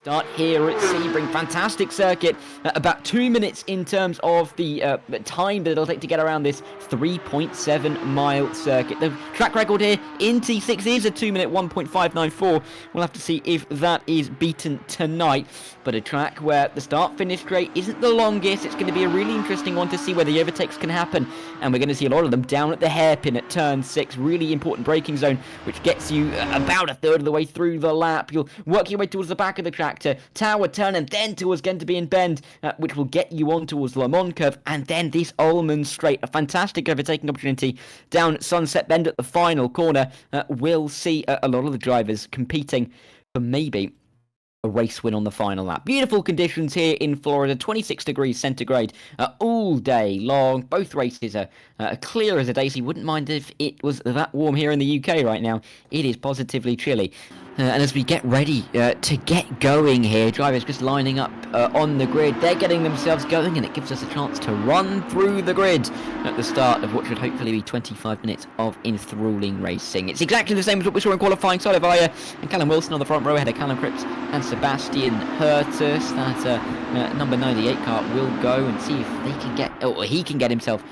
Start here at Sebring, fantastic circuit, about 2 minutes in terms of the time that it'll take to get around this 3.7 mile circuit. The track record here in T6 is a 2 minute 1.594. We'll have to see if that is beaten tonight, but a track where the start finish straight isn't the longest. It's going to be a really interesting one to see where the overtakes can happen, and we're going to see a lot of them down at the hairpin at turn 6, really important braking zone, which gets you about a third of the way through the lap. You'll work your way towards the back of the track to Tower Turn, and then towards Genterby Bend, which will get you on towards Le Mans Curve, and then this Ullman Straight, a fantastic overtaking opportunity down Sunset Bend at the final corner. We'll see a lot of the drivers competing for maybe a race win on the final lap. Beautiful conditions here in Florida, 26 degrees centigrade all day long. Both races are clear as a day, so you wouldn't mind if it was that warm here in the UK right now. It is positively chilly. And as we get ready to get going here, drivers just lining up on the grid. They're getting themselves going, and it gives us a chance to run through the grid at the start of what should hopefully be 25 minutes of enthralling racing. It's exactly the same as what we saw in qualifying. Solivaya and Callum Wilson on the front row ahead of Callum Cripps and Sebastian Hurtus. That number 98 car will go and see if they can get, or he can get himself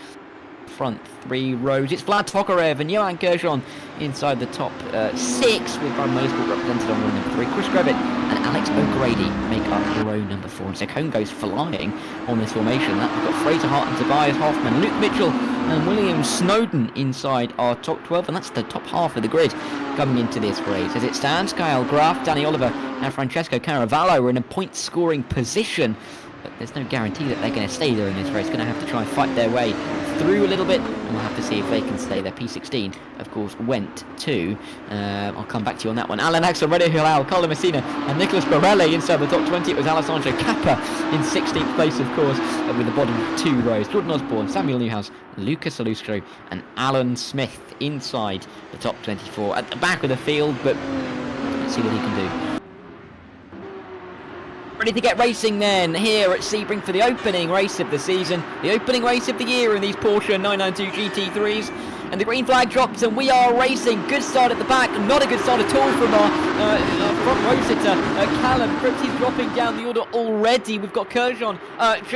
front 3 rows. It's Vlad Tokarev and Johan Kershaw inside the top 6, with Van Motorsport represented on row number 3. Chris Grevitt and Alex O'Grady make up row number 4. And so Cone goes flying on this formation. We've got Fraser Hart and Tobias Hoffman, Luke Mitchell and William Snowden inside our top 12, and that's the top half of the grid coming into this race. As it stands, Kyle Graf, Danny Oliver and Francesco Caravallo are in a point scoring position, but there's no guarantee that they're going to stay there in this race. Going to have to try and fight their way through a little bit, and we'll have to see if they can stay there. P16, of course, went to, I'll come back to you on that one, Alan Axel, Redo Hilal, Carlo Messina and Nicholas Borelli inside the top 20. It was Alessandro Kappa in 16th place, of course, with the bottom 2 rows. Jordan Osborne, Samuel Newhouse, Lucas Alustro and Alan Smith inside the top 24 at the back of the field, but let's see what he can do. Ready to get racing then here at Sebring for the opening race of the season, the opening race of the year in these Porsche 992 GT3s. And the green flag drops and we are racing. Good start at the back, not a good start at all from our front row sitter, Callum Cripps. He's dropping down the order already. We've got Kershaw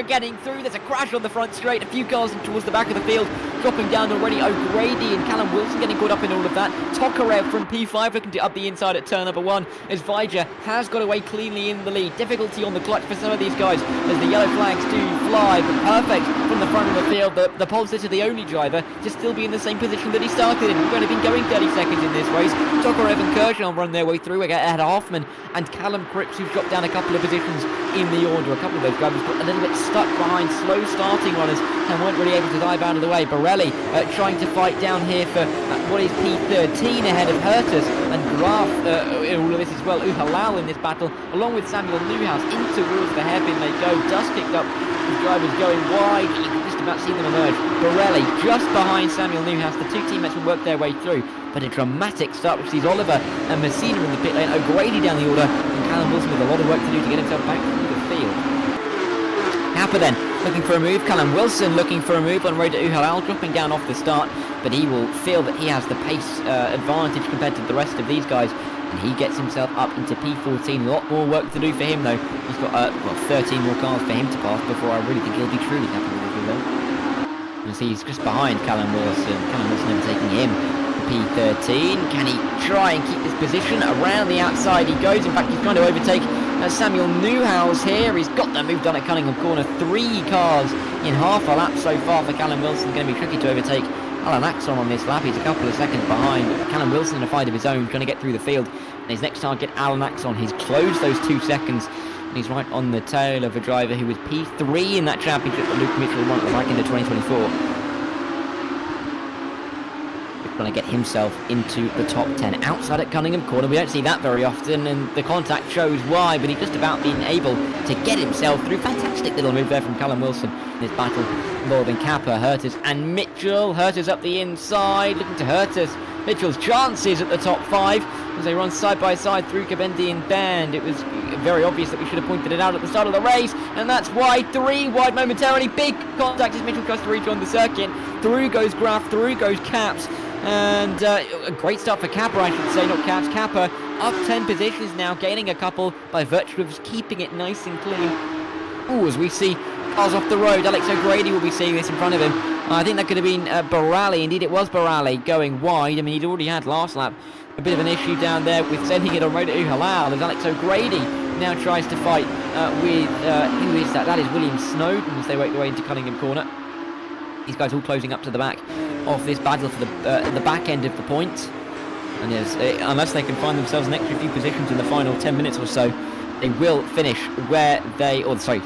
getting through. There's a crash on the front straight, a few cars towards the back of the field dropping down already. O'Grady and Callum Wilson getting caught up in all of that. Tokarev from P5 looking to up the inside at turn number 1 as Vijay has got away cleanly in the lead. Difficulty on the clutch for some of these guys as the yellow flags do fly, but perfect from the front of the field. The pole sitter, the only driver, to still be in the same position that he started in. We've only been going 30 seconds in this race. Tokarev and Kershaw run their way through. We get ahead of Hoffman and Callum Cripps, who's dropped down a couple of positions in the order. A couple of those drivers got a little bit stuck behind slow starting runners and weren't really able to dive out of the way. Borelli trying to fight down here for what is P13 ahead of Hurtus and Graf in all of this as well. Uhalal in this battle, along with Samuel Newhouse, in towards the hairpin they go. Dust kicked up, the drivers going wide. You can just about see them emerge. Borelli just behind Samuel Newhouse. The 2 teammates will work their way through, but a dramatic start which sees Oliver and Messina in the pit lane, O'Grady down the order, and Callum Wilson with a lot of work to do to get himself back through the field. Kappa then looking for a move. Callum Wilson looking for a move on road to Uhalal, dropping down off the start, but he will feel that he has the pace advantage compared to the rest of these guys, and he gets himself up into P14. A lot more work to do for him though. He's got 13 more cars for him to pass before I really think he'll be truly happy with this result. As he's just behind Callum Wilson. Callum Wilson overtaking him. P13. Can he try and keep his position? Around the outside he goes. In fact, he's trying to overtake Samuel Newhouse here. He's got the move done at Cunningham Corner. 3 cars in half a lap so far for Callum Wilson. Going to be tricky to overtake Alan Axon on this lap. He's a couple of seconds behind. Callum Wilson in a fight of his own, trying to get through the field. And his next target, Alan Axon. He's closed those 2 seconds. And he's right on the tail of a driver who was P3 in that championship that Luke Mitchell won back into 2024. Trying to get himself into the top 10 outside at Cunningham Corner. We don't see that very often, and the contact shows why, but he's just about being able to get himself through. Fantastic little move there from Callum Wilson in this battle involving Kappa, Hurtus and Mitchell. Hurtus up the inside, looking to Hurtus. Mitchell's chances at the top 5 as they run side by side through Genterby Bend. It was very obvious that we should have pointed it out at the start of the race, and that's wide. 3 wide momentarily. Big contact as Mitchell tries to rejoin the circuit. Through goes Graf, through goes Caps. And a great start for Kappa, I should say, not Caps. Kappa up 10 positions now, gaining a couple by virtue of keeping it nice and clean. Ooh, as we see cars off the road, Alex O'Grady will be seeing this in front of him. I think that could have been Barali. Indeed, it was Barali going wide. I mean, he'd already had last lap a bit of an issue down there with sending it on road to Uhalal, as Alex O'Grady now tries to fight with, who is that? That is William Snowden as they work their way into Cunningham Corner. These guys all closing up to the back of this battle for the back end of the points. And unless they can find themselves an extra few positions in the final 10 minutes or so, they will finish where they,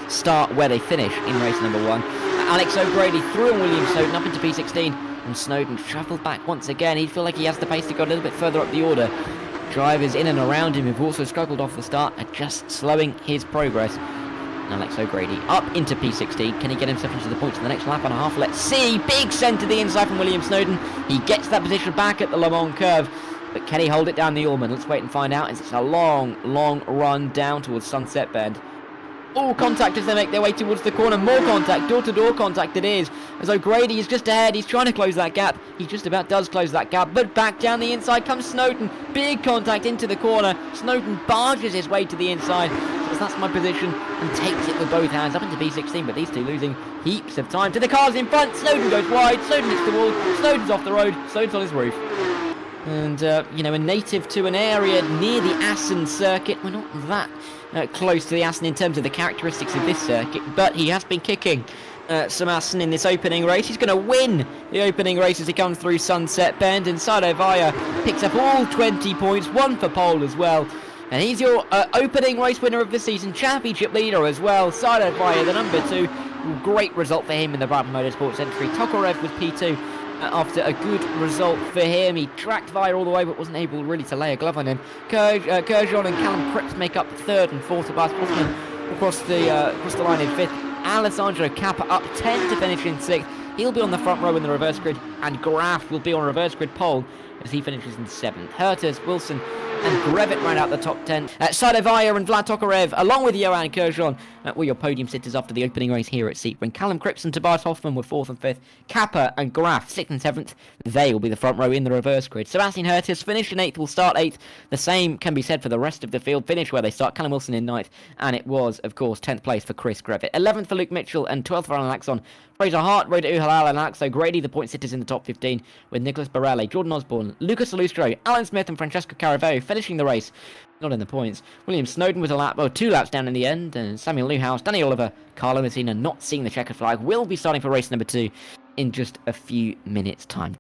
start where they finish in race number 1. Alex O'Grady through on William Snowden up into P16, and Snowden shuffled back once again. He'd feel like he has the pace to go a little bit further up the order. Drivers in and around him who've also struggled off the start are just slowing his progress. Alex O'Grady up into P16. Can he get himself into the points in the next lap and a half? Let's see. Big send to the inside from William Snowden. He gets that position back at the Le Mans curve. But can he hold it down the Allman? Let's wait and find out. It's a long, long run down towards Sunset Bend. All contact as they make their way towards the corner. More contact, door-to-door contact it is. As O'Grady is just ahead, he's trying to close that gap. He just about does close that gap, but back down the inside comes Snowden. Big contact into the corner. Snowden barges his way to the inside. So that's my position, and takes it with both hands up into P16, but these two losing heaps of time to the cars in front. Snowden goes wide, Snowden hits the wall, Snowden's off the road, Snowden's on his roof. And, a native to an area near the Assen circuit. We're not that close to the Assen in terms of the characteristics of this circuit, but he has been kicking some Assen in this opening race. He's going to win the opening race as he comes through Sunset Bend, and Sado Vaya picks up all 20 points, one for pole as well. And he's your opening race winner of the season, championship leader as well. Sado Vaya, the number 2. Great result for him in the Brabham Motorsports entry. Tokarev with P2. After a good result for him. He tracked Vaya all the way, but wasn't able really to lay a glove on him. Kurjon and Callum Cripps make up 3rd and 4th. Tobias Hoffman across the line in 5th. Alessandro Kappa up 10 to finish in 6th. He'll be on the front row in the reverse grid, and Graf will be on reverse grid pole as he finishes in 7th. Herters, Wilson and Grevitt round out the top 10. Sadovaya and Vlad Tokarev, along with Johan Kurjon, were your podium sitters after the opening race here at Sebring. Callum Cripps and Tobias Hoffman were 4th and 5th. Kappa and Graf, 6th and 7th. They will be the front row in the reverse grid. Sebastian Hertis finished in 8th, will start 8th. The same can be said for the rest of the field. Finish where they start. Callum Wilson in 9th. And it was, of course, 10th place for Chris Grevitt. 11th for Luke Mitchell and 12th for Alan Laxon. Fraser Hart, Rhoda Uhalal and Alex O'Grady, the point sitters in the top 15, with Nicholas Barelli, Jordan Osborne, Lucas Alustro, Alan Smith and Francesco Caraveo finishing the race. Not in the points. William Snowden was 2 laps down in the end, and Samuel Newhouse, Danny Oliver, Carlo Messina not seeing the checkered flag, will be starting for race number 2 in just a few minutes' time.